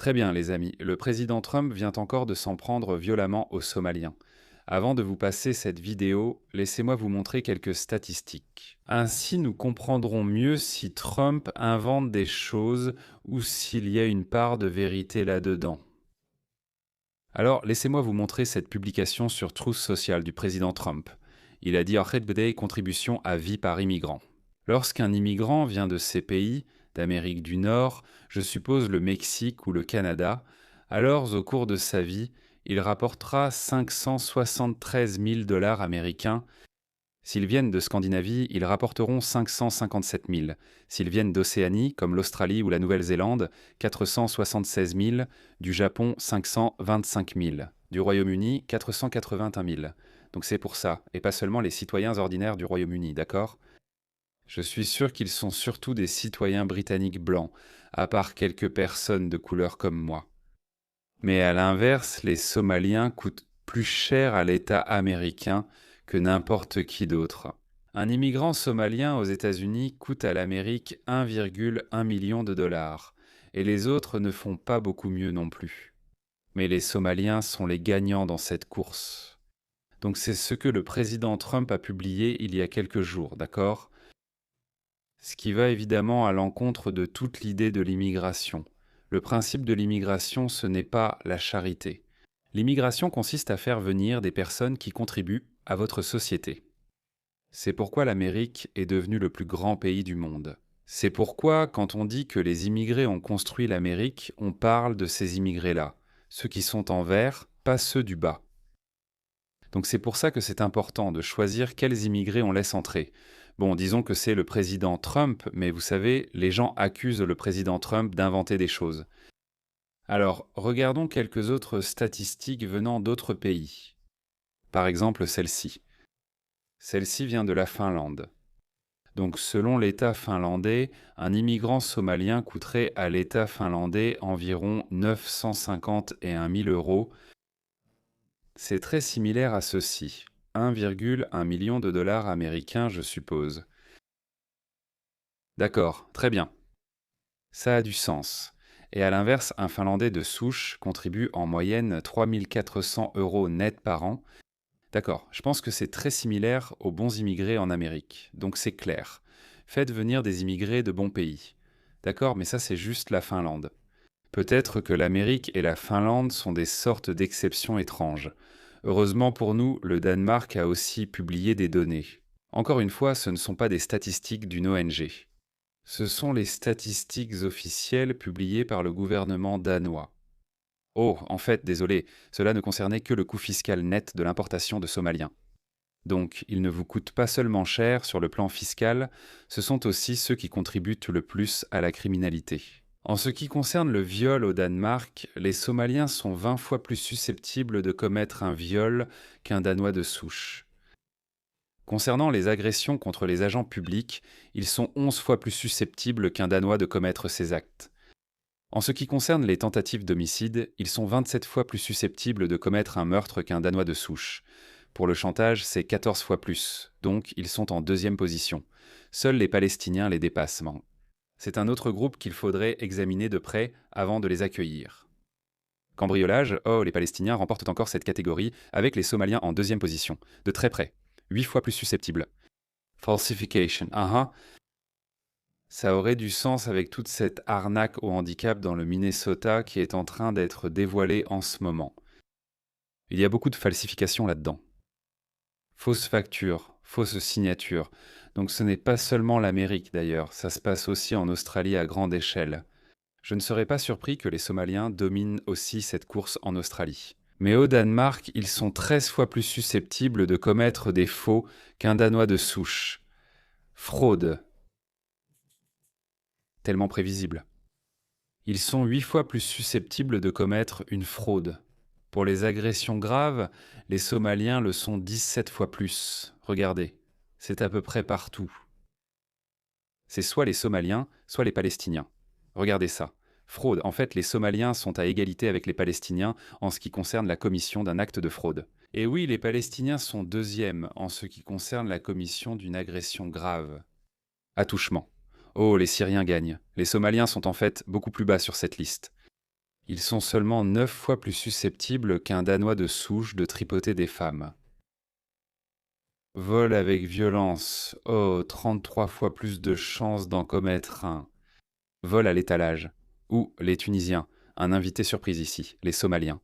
Très bien, les amis. Le président Trump vient encore de s'en prendre violemment aux Somaliens. Avant de vous passer cette vidéo, laissez-moi vous montrer quelques statistiques. Ainsi, nous comprendrons mieux si Trump invente des choses ou s'il y a une part de vérité là-dedans. Alors, laissez-moi vous montrer cette publication sur Truth Social du président Trump. Il a dit Orchid Bday, contribution à vie par immigrant. Lorsqu'un immigrant vient de ces pays, d'Amérique du Nord, je suppose le Mexique ou le Canada, alors au cours de sa vie, il rapportera 573 000 dollars américains. S'ils viennent de Scandinavie, ils rapporteront 557 000. S'ils viennent d'Océanie, comme l'Australie ou la Nouvelle-Zélande, 476 000. Du Japon, 525 000. Du Royaume-Uni, 481 000. Donc c'est pour ça, et pas seulement les citoyens ordinaires du Royaume-Uni, d'accord ? Je suis sûr qu'ils sont surtout des citoyens britanniques blancs, à part quelques personnes de couleur comme moi. Mais à l'inverse, les Somaliens coûtent plus cher à l'État américain que n'importe qui d'autre. Un immigrant somalien aux États-Unis coûte à l'Amérique 1,1 million de dollars, et les autres ne font pas beaucoup mieux non plus. Mais les Somaliens sont les gagnants dans cette course. Donc c'est ce que le président Trump a publié il y a quelques jours, d'accord ? Ce qui va évidemment à l'encontre de toute l'idée de l'immigration. Le principe de l'immigration, ce n'est pas la charité. L'immigration consiste à faire venir des personnes qui contribuent à votre société. C'est pourquoi l'Amérique est devenue le plus grand pays du monde. C'est pourquoi, quand on dit que les immigrés ont construit l'Amérique, on parle de ces immigrés-là, ceux qui sont en vert, pas ceux du bas. Donc c'est pour ça que c'est important de choisir quels immigrés on laisse entrer. Bon, disons que c'est le président Trump, mais vous savez, les gens accusent le président Trump d'inventer des choses. Alors, regardons quelques autres statistiques venant d'autres pays. Par exemple, celle-ci. Celle-ci vient de la Finlande. Donc, selon l'État finlandais, un immigrant somalien coûterait à l'État finlandais environ 951 000 euros. C'est très similaire à ceci. 1,1 million de dollars américains, je suppose. D'accord, très bien. Ça a du sens. Et à l'inverse, un Finlandais de souche contribue en moyenne 3 400 euros net par an. D'accord, je pense que c'est très similaire aux bons immigrés en Amérique, donc c'est clair. Faites venir des immigrés de bons pays. D'accord, mais ça c'est juste la Finlande. Peut-être que l'Amérique et la Finlande sont des sortes d'exceptions étranges. Heureusement pour nous, le Danemark a aussi publié des données. Encore une fois, ce ne sont pas des statistiques d'une ONG. Ce sont les statistiques officielles publiées par le gouvernement danois. Oh, en fait, désolé, cela ne concernait que le coût fiscal net de l'importation de Somaliens. Donc, ils ne vous coûtent pas seulement cher sur le plan fiscal, ce sont aussi ceux qui contribuent le plus à la criminalité. En ce qui concerne le viol au Danemark, les Somaliens sont 20 fois plus susceptibles de commettre un viol qu'un Danois de souche. Concernant les agressions contre les agents publics, ils sont 11 fois plus susceptibles qu'un Danois de commettre ces actes. En ce qui concerne les tentatives d'homicide, ils sont 27 fois plus susceptibles de commettre un meurtre qu'un Danois de souche. Pour le chantage, c'est 14 fois plus, donc ils sont en deuxième position. Seuls les Palestiniens les dépassent. C'est un autre groupe qu'il faudrait examiner de près avant de les accueillir. Cambriolage, oh, les Palestiniens remportent encore cette catégorie avec les Somaliens en deuxième position, de très près, 8 fois plus susceptibles. Falsification, ça aurait du sens avec toute cette arnaque au handicap dans le Minnesota qui est en train d'être dévoilée en ce moment. Il y a beaucoup de falsifications là-dedans. Fausses factures, fausses signatures. Donc ce n'est pas seulement l'Amérique d'ailleurs, ça se passe aussi en Australie à grande échelle. Je ne serais pas surpris que les Somaliens dominent aussi cette course en Australie. Mais au Danemark, ils sont 13 fois plus susceptibles de commettre des faux qu'un Danois de souche. Fraude. Tellement prévisible. Ils sont 8 fois plus susceptibles de commettre une fraude. Pour les agressions graves, les Somaliens le sont 17 fois plus. Regardez, c'est à peu près partout. C'est soit les Somaliens, soit les Palestiniens. Regardez ça. Fraude. En fait, les Somaliens sont à égalité avec les Palestiniens en ce qui concerne la commission d'un acte de fraude. Et oui, les Palestiniens sont deuxièmes en ce qui concerne la commission d'une agression grave. Attouchement. Oh, les Syriens gagnent. Les Somaliens sont en fait beaucoup plus bas sur cette liste. Ils sont seulement 9 fois plus susceptibles qu'un Danois de souche de tripoter des femmes. Vol avec violence. Oh, 33 fois plus de chances d'en commettre un. Vol à l'étalage. Ou les Tunisiens. Un invité surprise ici, les Somaliens.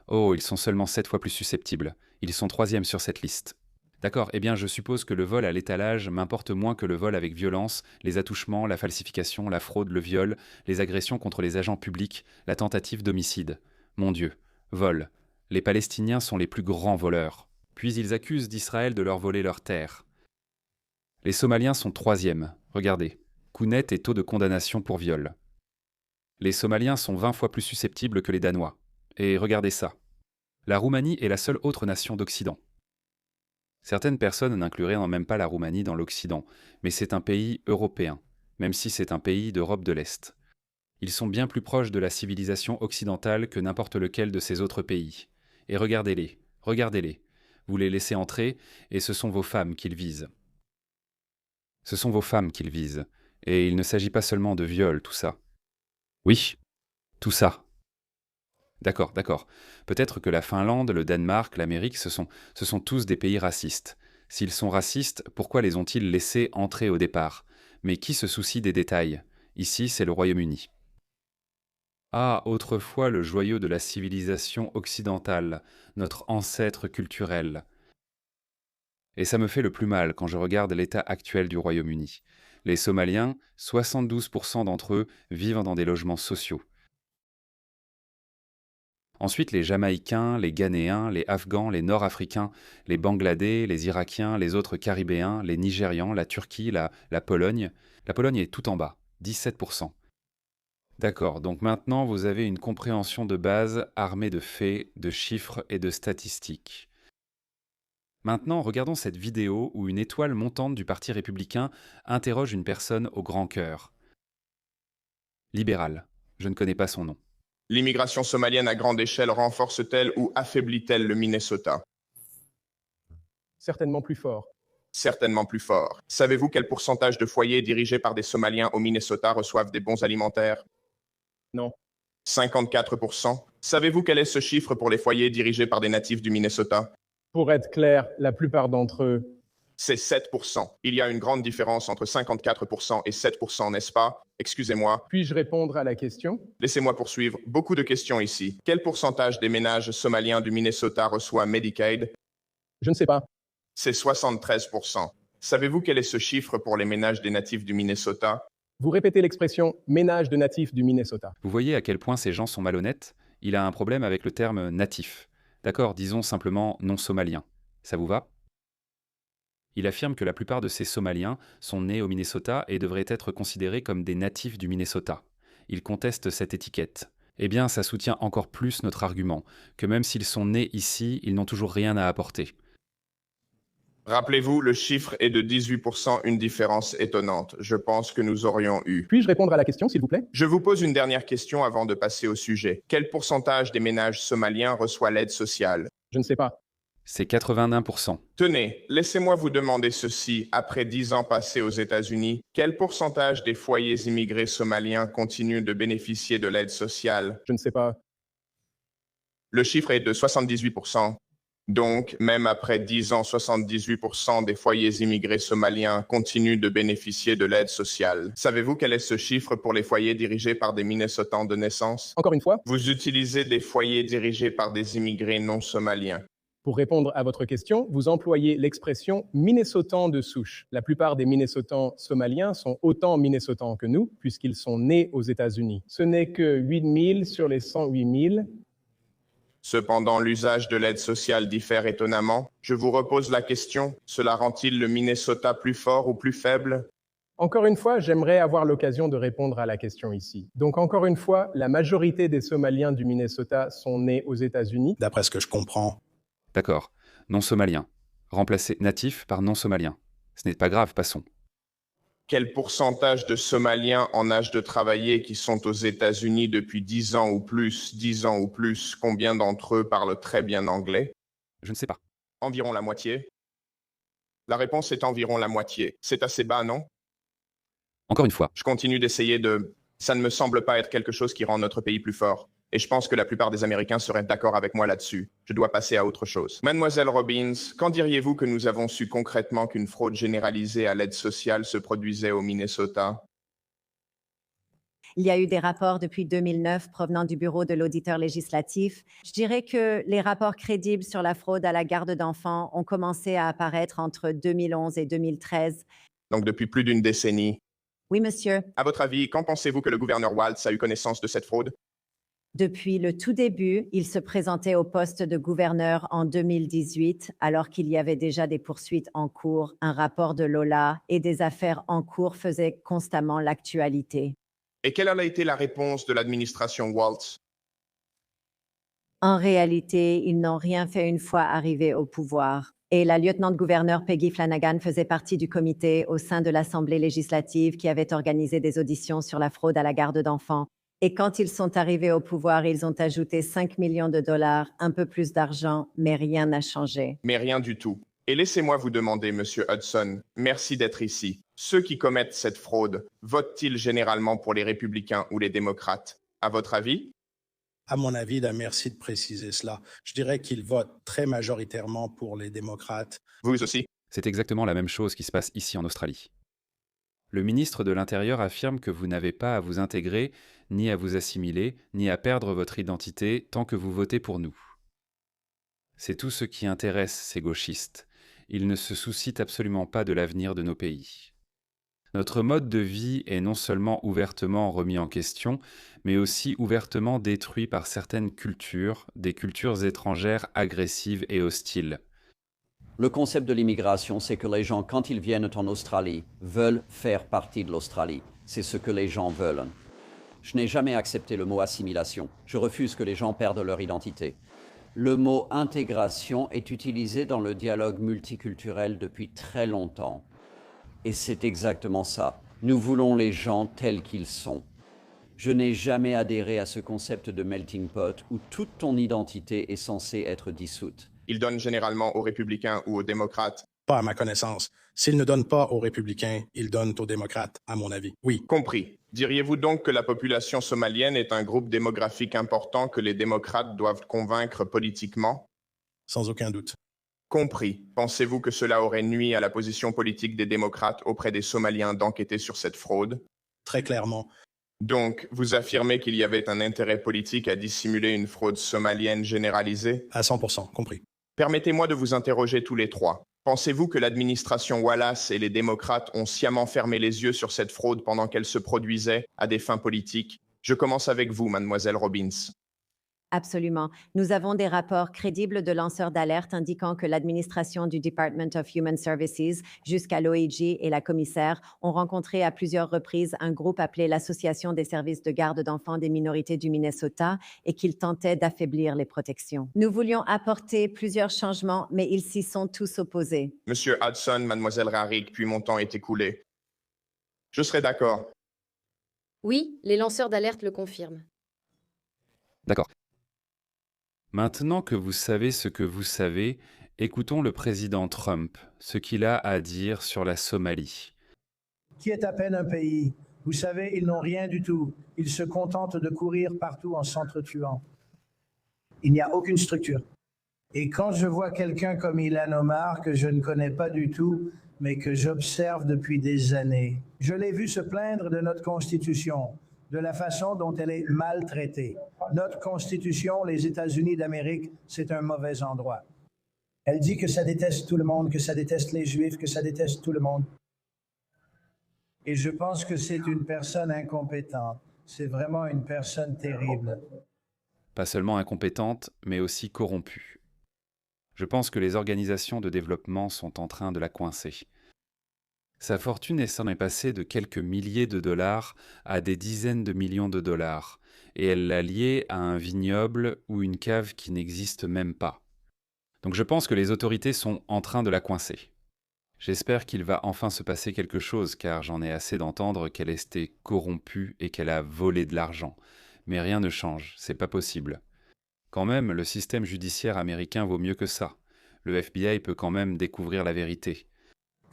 Oh, ils sont seulement 7 fois plus susceptibles. Ils sont troisième sur cette liste. D'accord, eh bien je suppose que le vol à l'étalage m'importe moins que le vol avec violence, les attouchements, la falsification, la fraude, le viol, les agressions contre les agents publics, la tentative d'homicide. Mon Dieu, vol. Les Palestiniens sont les plus grands voleurs. Puis ils accusent d'Israël de leur voler leurs terres. Les Somaliens sont troisième. Regardez. Coût net et taux de condamnation pour viol. Les Somaliens sont 20 fois plus susceptibles que les Danois. Et regardez ça. La Roumanie est la seule autre nation d'Occident. Certaines personnes n'incluraient même pas la Roumanie dans l'Occident, mais c'est un pays européen, même si c'est un pays d'Europe de l'Est. Ils sont bien plus proches de la civilisation occidentale que n'importe lequel de ces autres pays. Et regardez-les, regardez-les. Vous les laissez entrer, et ce sont vos femmes qu'ils visent. Ce sont vos femmes qu'ils visent, et il ne s'agit pas seulement de viol, tout ça. Oui, tout ça. D'accord, d'accord. Peut-être que la Finlande, le Danemark, l'Amérique, ce sont tous des pays racistes. S'ils sont racistes, pourquoi les ont-ils laissés entrer au départ? Mais qui se soucie des détails? Ici, c'est le Royaume-Uni. Ah, autrefois le joyau de la civilisation occidentale, notre ancêtre culturel. Et ça me fait le plus mal quand je regarde l'état actuel du Royaume-Uni. Les Somaliens, 72% d'entre eux vivent dans des logements sociaux. Ensuite, les Jamaïcains, les Ghanéens, les Afghans, les Nord-Africains, les Bangladais, les Irakiens, les autres Caribéens, les Nigérians, la Turquie, la Pologne. La Pologne est tout en bas, 17%. D'accord, donc maintenant vous avez une compréhension de base armée de faits, de chiffres et de statistiques. Maintenant, regardons cette vidéo où une étoile montante du Parti républicain interroge une personne au grand cœur. Libéral. Je ne connais pas son nom. L'immigration somalienne à grande échelle renforce-t-elle ou affaiblit-elle le Minnesota? Certainement plus fort. Certainement plus fort. Savez-vous quel pourcentage de foyers dirigés par des Somaliens au Minnesota reçoivent des bons alimentaires? Non. 54%. Savez-vous quel est ce chiffre pour les foyers dirigés par des natifs du Minnesota? Pour être clair, la plupart d'entre eux. C'est 7%. Il y a une grande différence entre 54% et 7%, n'est-ce pas? Excusez-moi. Puis-je répondre à la question? Laissez-moi poursuivre. Beaucoup de questions ici. Quel pourcentage des ménages somaliens du Minnesota reçoit Medicaid? Je ne sais pas. C'est 73%. Savez-vous quel est ce chiffre pour les ménages des natifs du Minnesota? Vous répétez l'expression « ménage de natifs du Minnesota ». Vous voyez à quel point ces gens sont malhonnêtes? Il a un problème avec le terme natif. D'accord, disons simplement non somalien. Ça vous va? Il affirme que la plupart de ces Somaliens sont nés au Minnesota et devraient être considérés comme des natifs du Minnesota. Il conteste cette étiquette. Eh bien, ça soutient encore plus notre argument, que même s'ils sont nés ici, ils n'ont toujours rien à apporter. Rappelez-vous, le chiffre est de 18%, une différence étonnante. Je pense que nous aurions eu. Puis-je répondre à la question, s'il vous plaît? Je vous pose une dernière question avant de passer au sujet. Quel pourcentage des ménages somaliens reçoit l'aide sociale? Je ne sais pas. C'est 81%. Tenez, laissez-moi vous demander ceci. Après 10 ans passés aux États-Unis, quel pourcentage des foyers immigrés somaliens continuent de bénéficier de l'aide sociale? Je ne sais pas. Le chiffre est de 78%. Donc, même après 10 ans, 78% des foyers immigrés somaliens continuent de bénéficier de l'aide sociale. Savez-vous quel est ce chiffre pour les foyers dirigés par des Minnesotans de naissance? Encore une fois, Vous utilisez des foyers dirigés par des immigrés non somaliens. pour répondre à votre question, vous employez l'expression « Minnesotan de souche ». La plupart des Minnesotans somaliens sont autant Minnesotans que nous, puisqu'ils sont nés aux États-Unis. Ce n'est que 8 000 sur les 108 000. Cependant, l'usage de l'aide sociale diffère étonnamment. Je vous repose la question, cela rend-il le Minnesota plus fort ou plus faible? Encore une fois, j'aimerais avoir l'occasion de répondre à la question ici. Donc encore une fois, la majorité des Somaliens du Minnesota sont nés aux États-Unis. D'après ce que je comprends. D'accord. Non somalien. Remplacer natif par non somalien. Ce n'est pas grave, passons. Quel pourcentage de Somaliens en âge de travailler qui sont aux États-Unis depuis 10 ans ou plus, 10 ans ou plus, combien d'entre eux parlent très bien anglais? Je ne sais pas. Environ la moitié. La réponse est environ la moitié. C'est assez bas, non? Encore une fois. Je continue d'essayer de... Ça ne me semble pas être quelque chose qui rend notre pays plus fort. Et je pense que la plupart des Américains seraient d'accord avec moi là-dessus. Je dois passer à autre chose. Mademoiselle Robbins, quand diriez-vous que nous avons su concrètement qu'une fraude généralisée à l'aide sociale se produisait au Minnesota? Il y a eu des rapports depuis 2009 provenant du Bureau de l'auditeur législatif. Je dirais que les rapports crédibles sur la fraude à la garde d'enfants ont commencé à apparaître entre 2011 et 2013. Donc depuis plus d'une décennie. Oui, monsieur. À votre avis, quand pensez-vous que le gouverneur Walz a eu connaissance de cette fraude? Depuis le tout début, il se présentait au poste de gouverneur en 2018, alors qu'il y avait déjà des poursuites en cours, un rapport de Lola et des affaires en cours faisaient constamment l'actualité. Et quelle a été la réponse de l'administration Walz? En réalité, ils n'ont rien fait une fois arrivés au pouvoir. Et la lieutenant-gouverneur Peggy Flanagan faisait partie du comité au sein de l'Assemblée législative qui avait organisé des auditions sur la fraude à la garde d'enfants. Et quand ils sont arrivés au pouvoir, ils ont ajouté 5 millions de dollars, un peu plus d'argent, mais rien n'a changé. Mais rien du tout. Et laissez-moi vous demander, Monsieur Hudson, merci d'être ici. Ceux qui commettent cette fraude, votent-ils généralement pour les républicains ou les démocrates? À votre avis? À mon avis, merci de préciser cela. Je dirais qu'ils votent très majoritairement pour les démocrates. Vous aussi? C'est exactement la même chose qui se passe ici en Australie. Le ministre de l'Intérieur affirme que vous n'avez pas à vous intégrer, ni à vous assimiler, ni à perdre votre identité tant que vous votez pour nous. C'est tout ce qui intéresse ces gauchistes. Ils ne se soucient absolument pas de l'avenir de nos pays. Notre mode de vie est non seulement ouvertement remis en question, mais aussi ouvertement détruit par certaines cultures, des cultures étrangères agressives et hostiles. Le concept de l'immigration, c'est que les gens, quand ils viennent en Australie, veulent faire partie de l'Australie. C'est ce que les gens veulent. Je n'ai jamais accepté le mot assimilation. Je refuse que les gens perdent leur identité. Le mot intégration est utilisé dans le dialogue multiculturel depuis très longtemps. Et c'est exactement ça. Nous voulons les gens tels qu'ils sont. Je n'ai jamais adhéré à ce concept de melting pot où toute ton identité est censée être dissoute. Ils donnent généralement aux républicains ou aux démocrates? Pas à ma connaissance. S'ils ne donnent pas aux républicains, ils donnent aux démocrates, à mon avis. Oui. Compris. Diriez-vous donc que la population somalienne est un groupe démographique important que les démocrates doivent convaincre politiquement? Sans aucun doute. Compris. Pensez-vous que cela aurait nui à la position politique des démocrates auprès des Somaliens d'enquêter sur cette fraude? Très clairement. Donc, vous affirmez qu'il y avait un intérêt politique à dissimuler une fraude somalienne généralisée? À 100%, compris. Permettez-moi de vous interroger tous les trois. Pensez-vous que l'administration Wallace et les démocrates ont sciemment fermé les yeux sur cette fraude pendant qu'elle se produisait à des fins politiques? Je commence avec vous, mademoiselle Robbins. Absolument. Nous avons des rapports crédibles de lanceurs d'alerte indiquant que l'administration du Department of Human Services jusqu'à l'OAG et la commissaire ont rencontré à plusieurs reprises un groupe appelé l'Association des services de garde d'enfants des minorités du Minnesota et qu'ils tentaient d'affaiblir les protections. Nous voulions apporter plusieurs changements, mais ils s'y sont tous opposés. Monsieur Hudson, mademoiselle Rarick, puis mon temps est écoulé. Je serais d'accord. Oui, les lanceurs d'alerte le confirment. D'accord. Maintenant que vous savez ce que vous savez, écoutons le président Trump, ce qu'il a à dire sur la Somalie. Qui est à peine un pays. Vous savez, ils n'ont rien du tout. Ils se contentent de courir partout en s'entretuant. Il n'y a aucune structure. Et quand je vois quelqu'un comme Ilhan Omar, que je ne connais pas du tout, mais que j'observe depuis des années, je l'ai vu se plaindre de notre Constitution, de la façon dont elle est maltraitée. Notre Constitution, les États-Unis d'Amérique, c'est un mauvais endroit. Elle dit que ça déteste tout le monde, que ça déteste les Juifs, que ça déteste tout le monde. Et je pense que c'est une personne incompétente. C'est vraiment une personne terrible. Pas seulement incompétente, mais aussi corrompue. Je pense que les organisations de développement sont en train de la coincer. Sa fortune s'en est passée de quelques milliers de dollars à des dizaines de millions de dollars, et elle l'a lié à un vignoble ou une cave qui n'existe même pas. Donc je pense que les autorités sont en train de la coincer. J'espère qu'il va enfin se passer quelque chose, car j'en ai assez d'entendre qu'elle était corrompue et qu'elle a volé de l'argent. Mais rien ne change, c'est pas possible. Quand même, le système judiciaire américain vaut mieux que ça. Le FBI peut quand même découvrir la vérité.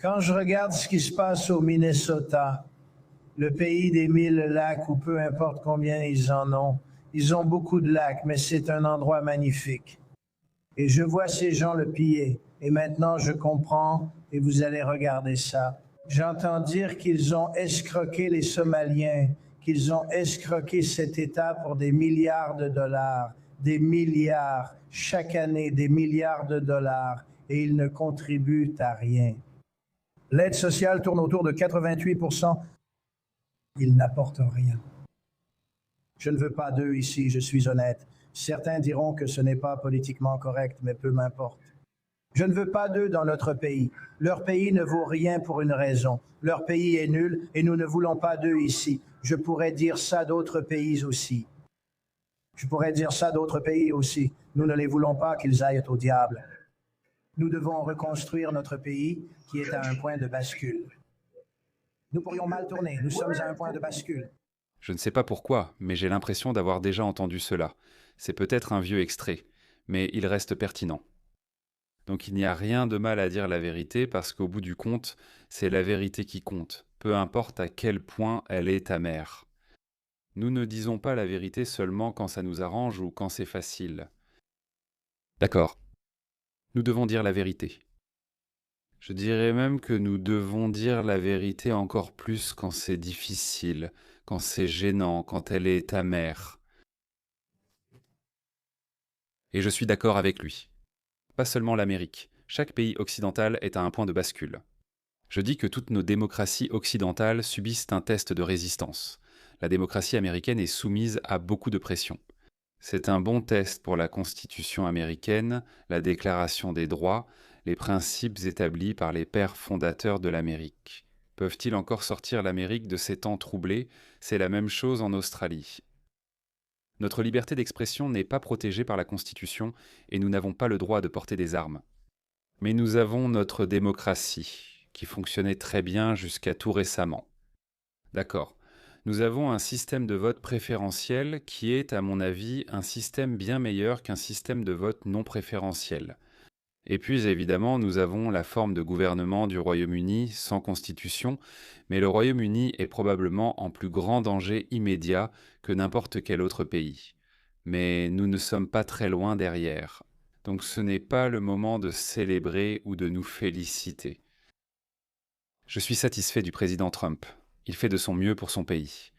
Quand je regarde ce qui se passe au Minnesota, le pays des 1000 lacs, ou peu importe combien ils en ont, Ils ont beaucoup de lacs, mais c'est un endroit magnifique. Et je vois ces gens le piller. Et maintenant, je comprends, et vous allez regarder ça. J'entends dire qu'ils ont escroqué les Somaliens, qu'ils ont escroqué cet État pour des milliards de dollars, des milliards, chaque année, des milliards de dollars, et ils ne contribuent à rien. L'aide sociale tourne autour de 88%. Ils n'apportent rien. Je ne veux pas d'eux ici, je suis honnête. Certains diront que ce n'est pas politiquement correct, mais peu m'importe. Je ne veux pas d'eux dans notre pays. Leur pays ne vaut rien pour une raison. Leur pays est nul et nous ne voulons pas d'eux ici. Je pourrais dire ça d'autres pays aussi. Nous ne les voulons pas qu'ils aillent au diable. Nous devons reconstruire notre pays qui est à un point de bascule. Nous pourrions mal tourner. Nous sommes à un point de bascule. Je ne sais pas pourquoi, mais j'ai l'impression d'avoir déjà entendu cela. C'est peut-être un vieux extrait, mais il reste pertinent. Donc il n'y a rien de mal à dire la vérité parce qu'au bout du compte, c'est la vérité qui compte, peu importe à quel point elle est amère. Nous ne disons pas la vérité seulement quand ça nous arrange ou quand c'est facile. D'accord. Nous devons dire la vérité. Je dirais même que nous devons dire la vérité encore plus quand c'est difficile, quand c'est gênant, quand elle est amère. Et je suis d'accord avec lui. Pas seulement l'Amérique. Chaque pays occidental est à un point de bascule. Je dis que toutes nos démocraties occidentales subissent un test de résistance. La démocratie américaine est soumise à beaucoup de pression. C'est un bon test pour la Constitution américaine, la Déclaration des droits, les principes établis par les pères fondateurs de l'Amérique. Peuvent-ils encore sortir l'Amérique de ces temps troublés? C'est la même chose en Australie. Notre liberté d'expression n'est pas protégée par la Constitution et nous n'avons pas le droit de porter des armes. Mais nous avons notre démocratie, qui fonctionnait très bien jusqu'à tout récemment. D'accord. Nous avons un système de vote préférentiel qui est, à mon avis, un système bien meilleur qu'un système de vote non préférentiel. Et puis, évidemment, nous avons la forme de gouvernement du Royaume-Uni sans constitution, mais le Royaume-Uni est probablement en plus grand danger immédiat que n'importe quel autre pays. Mais nous ne sommes pas très loin derrière. Donc ce n'est pas le moment de célébrer ou de nous féliciter. Je suis satisfait du président Trump. Il fait de son mieux pour son pays.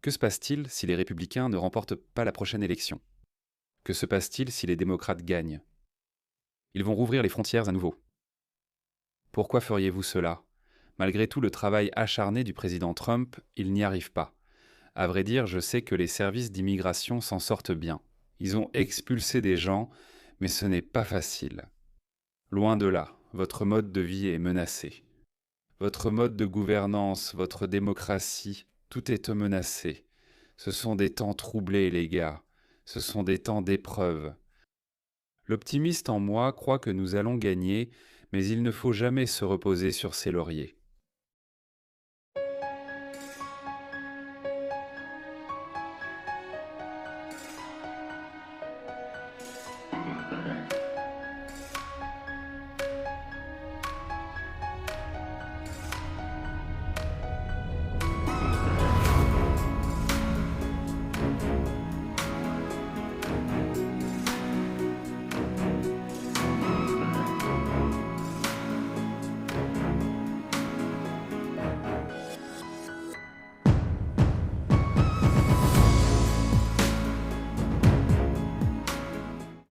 Que se passe-t-il si les républicains ne remportent pas la prochaine élection? Que se passe-t-il si les démocrates gagnent? Ils vont rouvrir les frontières à nouveau. Pourquoi feriez-vous cela? Malgré tout le travail acharné du président Trump, il n'y arrive pas. À vrai dire, je sais que les services d'immigration s'en sortent bien. Ils ont expulsé des gens, mais ce n'est pas facile. Loin de là, votre mode de vie est menacé. Votre mode de gouvernance, votre démocratie, tout est menacé. Ce sont des temps troublés, les gars. Ce sont des temps d'épreuve. L'optimiste en moi croit que nous allons gagner, mais il ne faut jamais se reposer sur ses lauriers.